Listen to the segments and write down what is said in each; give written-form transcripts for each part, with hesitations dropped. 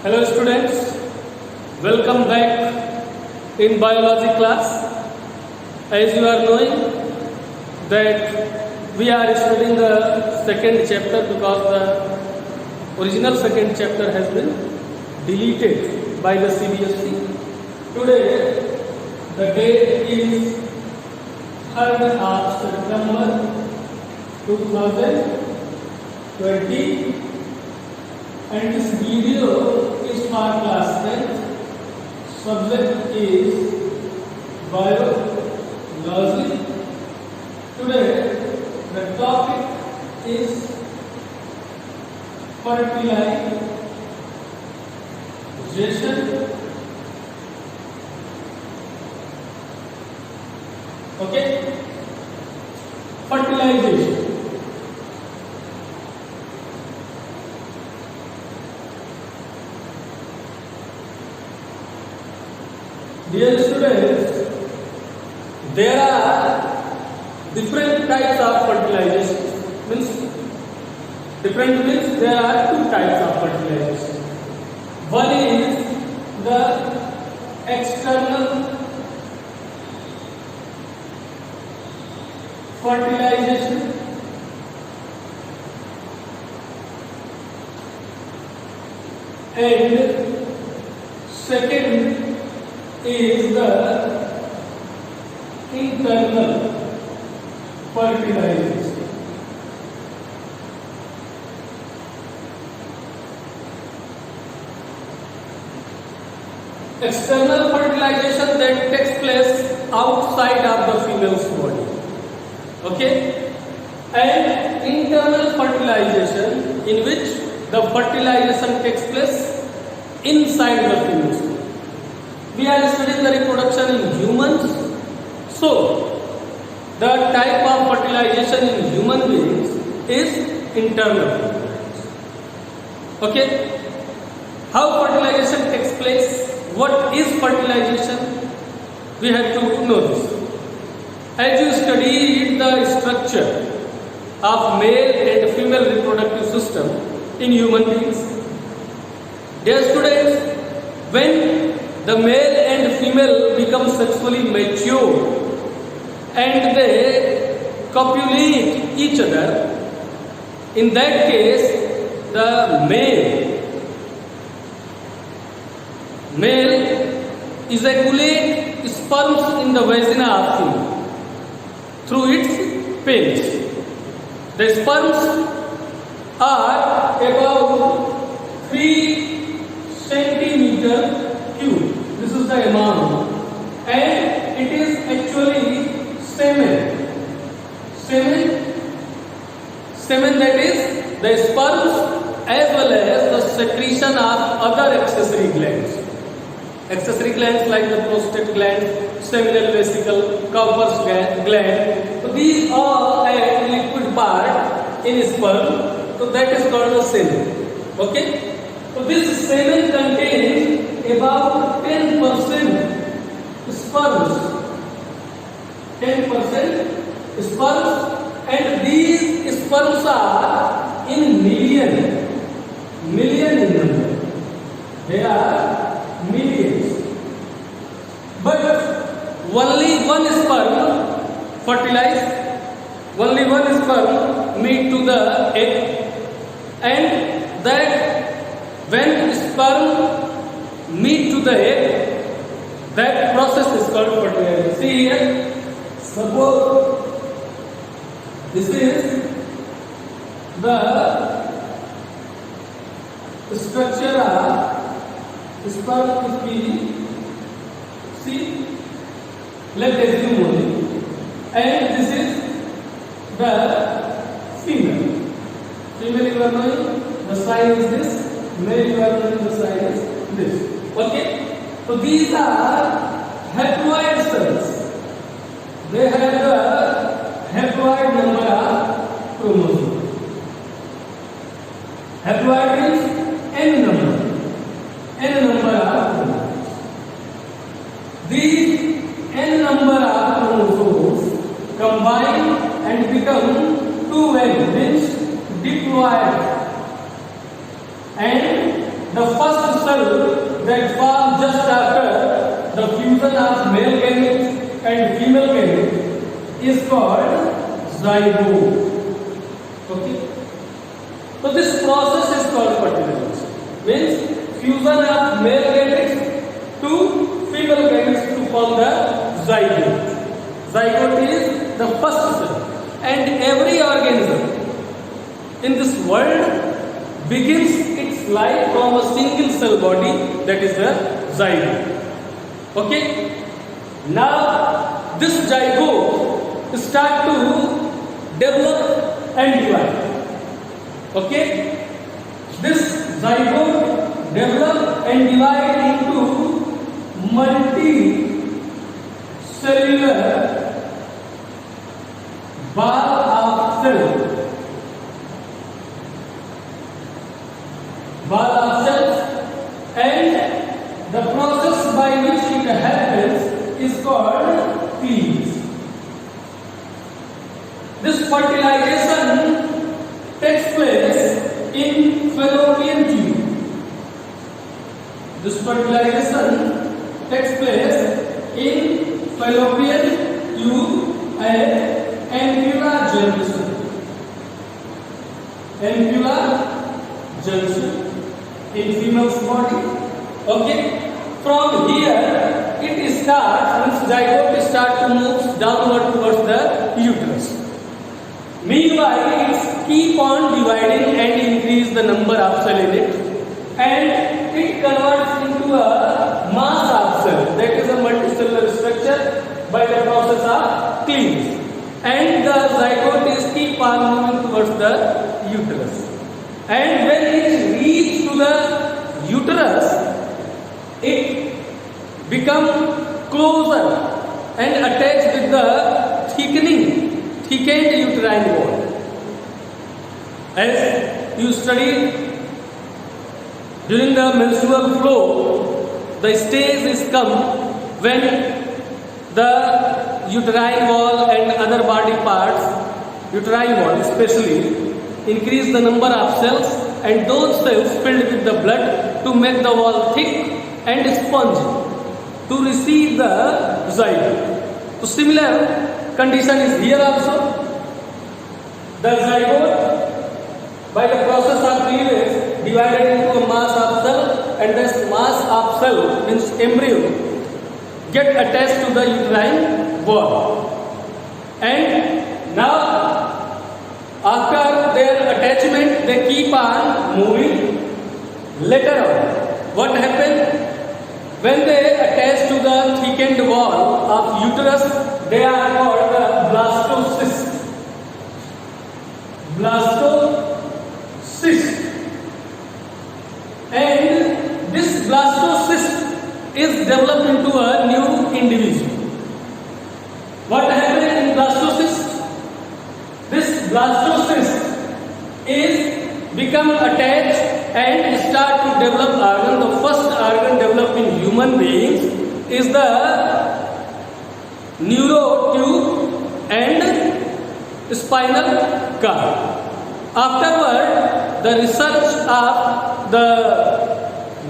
Hello students, welcome back in biology class. As you are knowing that we are studying the second chapter because the original second chapter has been deleted by the CBSE. Today the date is 3rd of September 2020 and this video is for class 10th. Subject is biology. Today the topic is fertilization. Okay, fertilization. Dear students, there are different types of fertilization. Means there are two types of fertilization. One is the external fertilization and second is the internal fertilization. External fertilization that takes place outside of the female's body. Okay? And internal fertilization in which the fertilization takes place inside the female's body. We are studying the reproduction in humans. So, the type of fertilization in human beings is internal fertilization. Okay? How fertilization takes place? What is fertilization? We have to know this. As you study the structure of male and female reproductive system in human beings, dear students, when the male and female become sexually mature and they copulate each other. In that case, the male ejaculate sperms in the vagina of female through its penis. The sperms are about 3 centimeter cube. This is the amount, and it is actually semen that is the sperms as well as the secretion of other accessory glands like the prostate gland, seminal vesicle, Cowper's gland. So these all have liquid part in sperm, so that is called the semen. Okay, so this semen contains about 10% sperms, and these sperms are in million in number. They are millions, but only one sperm fertilized, only one sperm meet to the egg, and that when sperm meet to the egg, that process is called fertilization. See here, suppose this is the structure of sperm is being, see, let's assume only, and this is the female. Female you are knowing, the sign is this. Male you are knowing, the sign is this. Okay, so these are haploid cells. They have the haploid number of chromosomes. Haploid means n number of chromosomes. These n number of chromosomes combine and become 2n, means diploid, and the first cell that forms just after the fusion of male gamete and female gamete is called zygote. Okay. So this process is called fertilization. Means fusion of male gametes to female gametes to form the zygote. Zygote is the first cell, and every organism in this world begins its life from a single cell body, that is the zygote. Okay. Now this zygote start to develop and divide. Okay. This zygote develop and divide into multicellular ball of cells. Ball of cells, and the process by which it happens is called cleavage. This fertilization takes place in fallopian tube. This fertilization takes place in fallopian tube and angular junction. Angular junction in female's body. Okay. From here it starts, once zygote starts to move downward towards the uterus. Meanwhile, it keep on dividing and increase the number of cells in it, and it converts into a mass of cell, that is a multicellular structure, by the process of cleavage. And the zygote is keep on moving towards the uterus. And when it reaches to the uterus, it becomes closer and attached with the thickened uterine wall. As you studied during the menstrual flow, the stage is come when the uterine wall and other body parts, uterine wall especially, increase the number of cells, and those cells filled with the blood to make the wall thick and spongy to receive the zygote. So similar condition is here also. The zygote, by the process of cleavage, divided into a mass of cell, and this mass of cell means embryo get attached to the uterine wall. And now after their attachment, they keep on moving. Later on, what happens? When they attach to the thickened wall of uterus, they are called the blastocyst. Blastocyst. And this blastocyst is developed into a new individual. What happens in blastocyst? This blastocyst is become attached and start to develop organ. The first organ developed in human beings is the neurotube and spinal cord. Afterward, the research of the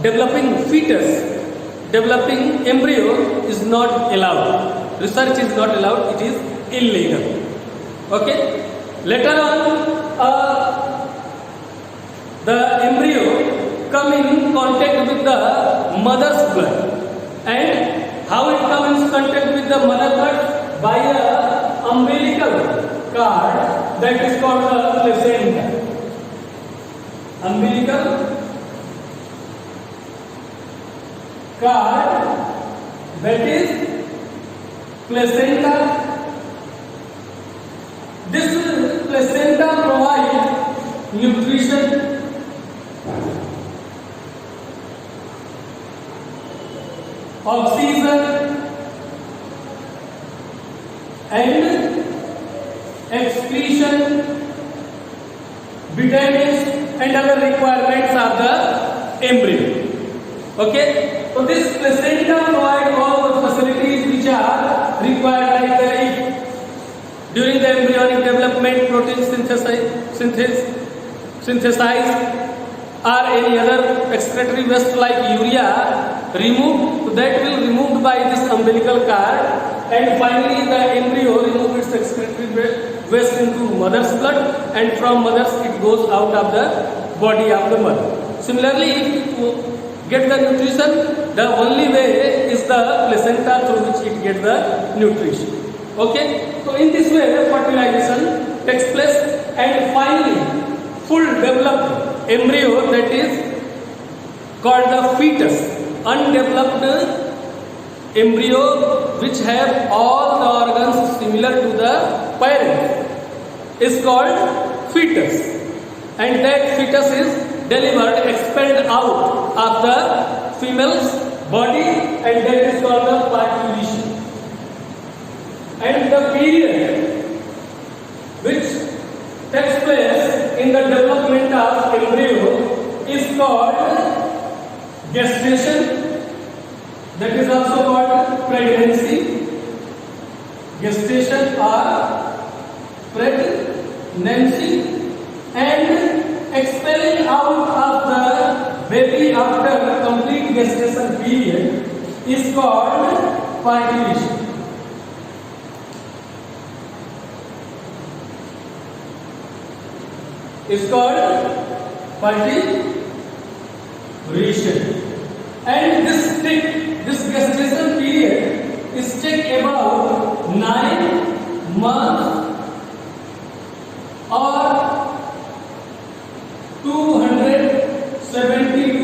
developing fetus, developing embryo is not allowed. Research is not allowed, it is illegal. Okay? Later on, the embryo come in contact with the mother's blood. And how it comes in contact with the mother's blood? By a umbilical cord that is called the placenta. Umbilical cord, that is placenta. This placenta provides nutrition, oxygen, and excretion, vitamins, and other requirements of the embryo. Okay, so this placenta provides all the facilities which are required, like during the embryonic development, protein synthesized, or any other excretory waste like urea removed, that will removed by this umbilical cord, and finally the embryo remove its excretory waste into mother's blood, and from mother's it goes out of the body of the mother. Similarly, if you get the nutrition, the only way is the placenta through which it gets the nutrition. Okay, so in this way fertilization takes place, and finally full developed embryo, that is called the fetus, undeveloped embryo which have all the organs similar to the parent, is called fetus, and that fetus is delivered, expelled out of the female's body, and that is called the parturition. And the period which takes place in the development of embryo is called gestation, that is also called pregnancy, gestation or pregnancy, and expelling out of the baby after complete gestation period is called parturition. Is called parturition, and this gestation period is take about 9 months or 270 to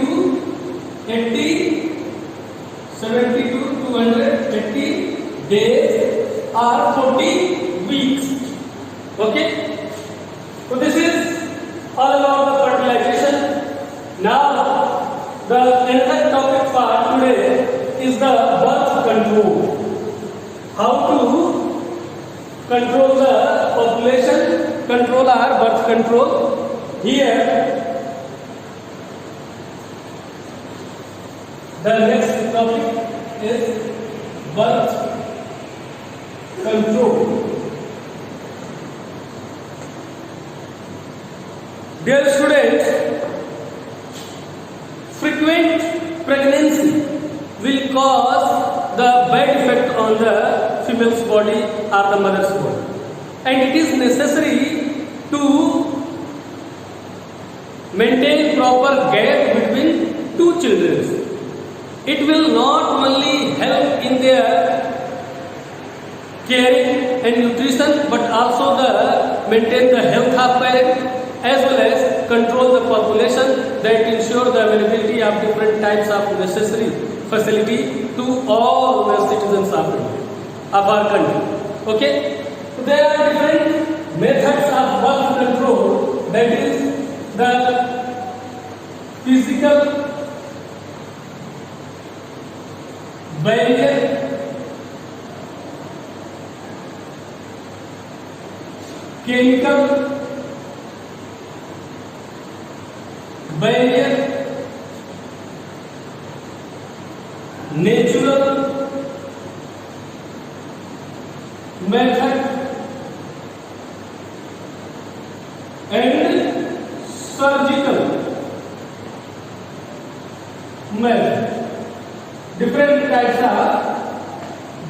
280 days or 40 weeks. Okay, so this is all about the fertilization. Now, the another topic for today is the birth control. How to control the population, control our birth control. Here, the next topic is birth control. Dear students, frequent pregnancy will cause the bad effect on the female's body or the mother's body, and it is necessary to maintain proper gap between two children. It will not only help in their caring and nutrition, but also maintain the health of parent, as well as control the population, that ensure the availability of different types of necessary facility to all the citizens of our country. Okay, so there are different methods of birth control, that is the physical barrier, chemical barrier, natural method, and surgical method. Different types of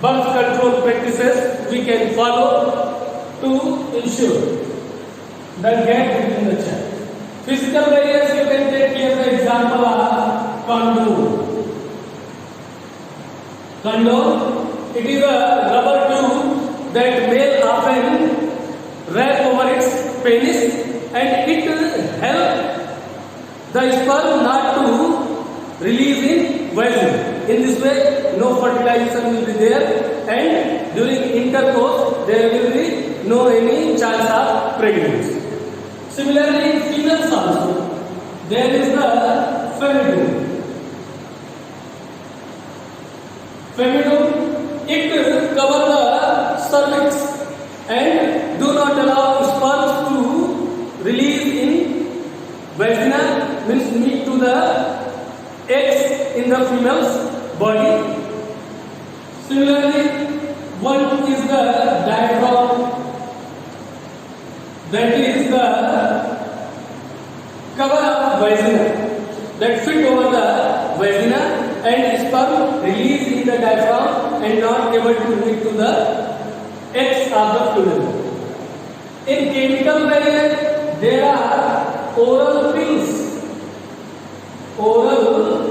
birth control practices we can follow to ensure the gap between the child. Physical barriers, you can take here the example of condom. Condom, it is a rubber tube that male often wrap over its penis, and it helps the sperm not to release in vagina. In this way, no fertilization will be there, and during intercourse there will be no any chance of pregnancy. Similarly, in females also, there is the femidome. Femidome, it covers the cervix and do not allow sperms to release in vagina, means meet to the eggs in the female's body. Similarly, one is the diaphragm, that is the cover of vagina, that fit over the vagina, and sperm released in the diaphragm and not able to reach to the eggs of the female. In chemical variant, there are oral pills. Oral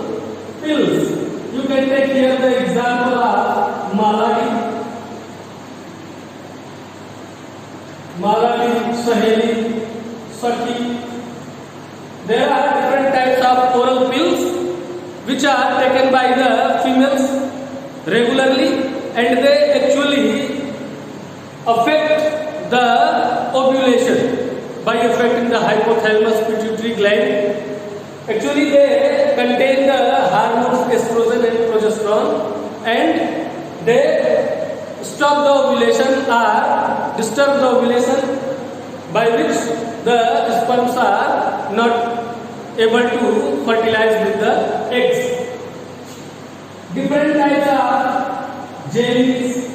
pills. You can take here the example of Maladi, Saheli, Sati. There are different types of oral pills which are taken by the females regularly, and they actually affect the ovulation by affecting the hypothalamus pituitary gland. Actually, they contain the hormones estrogen and progesterone, and they stop the ovulation or disturb the ovulation, by which the sperms are not able to fertilize with the eggs. Different types of jellies,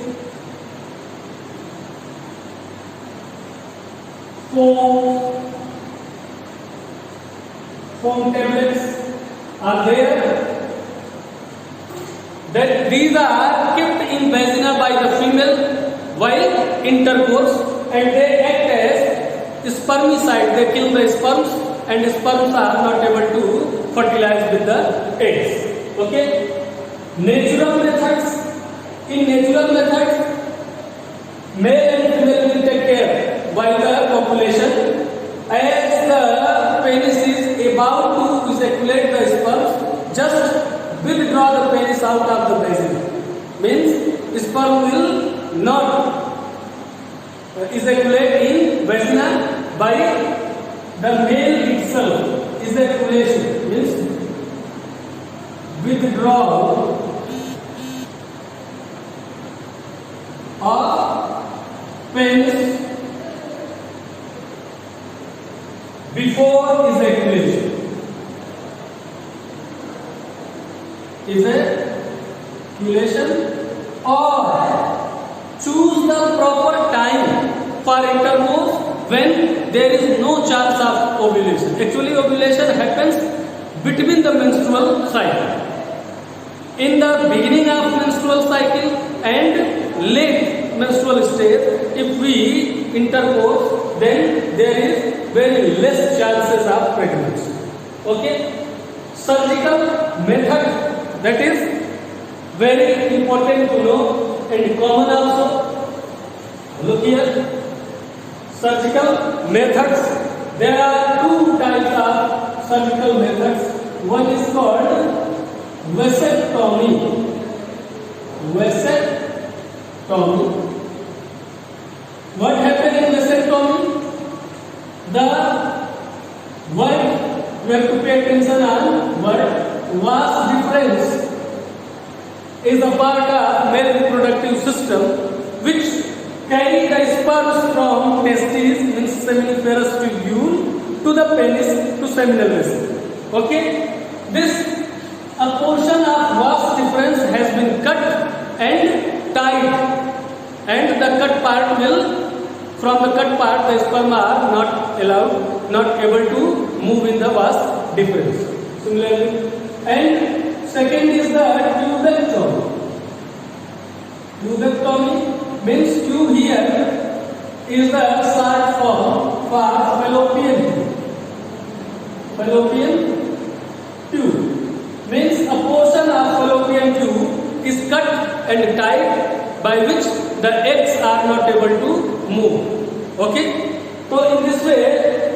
foam tablets are there. That these are kept in vagina by the female while intercourse, and they act as spermicide. They kill the sperms, and sperms are not able to fertilize with the eggs. Okay. Natural methods. In natural methods, male and female will take care while the copulation. As the penis is about to ejaculate the sperms, just withdraw the penis out of the vagina. Means sperm will not ejaculate in vagina by the male itself. Ejaculation means withdrawal of penis before ejaculation. Ejaculation, or choose the proper time for intercourse when there is no chance of ovulation. Actually, ovulation happens between the menstrual cycle. In the beginning of menstrual cycle and late menstrual stage, if we intercourse, then there is very less chances of pregnancy. Okay? Surgical method, that is very important to know and common also. Look here. Surgical methods. There are two types of surgical methods. One is called vasectomy. Vasectomy. What happens in vasectomy? The word, you have to pay attention on word. Vas deferens is a part of male reproductive system which carry the sperms from testes, means seminiferous tubule, to the penis to seminal vessel. Okay? This, a portion of vas deferens has been cut and tied, and the cut part will, from the cut part, the sperm are not allowed, not able to move in the vas deferens. Similarly, and second is the tubectomy. Tubectomy means tube here is the short form for fallopian tube. Means a portion of fallopian tube is cut and tied, by which the eggs are not able to move. Okay? So in this way,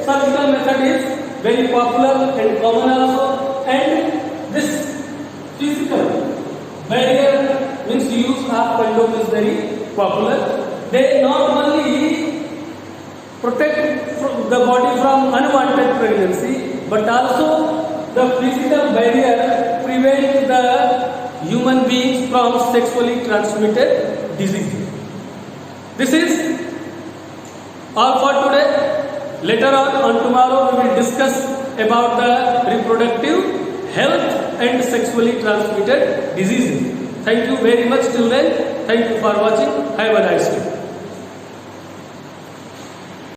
surgical method is very popular and common also, and this physical barrier means use of condom is very popular. They not only protect the body from unwanted pregnancy, but also the physical barrier prevents the human beings from sexually transmitted diseases. This is all for today. Later on tomorrow we will discuss about the reproductive health and sexually transmitted diseases. Thank you very much till then. Thank you for watching. Have a nice day.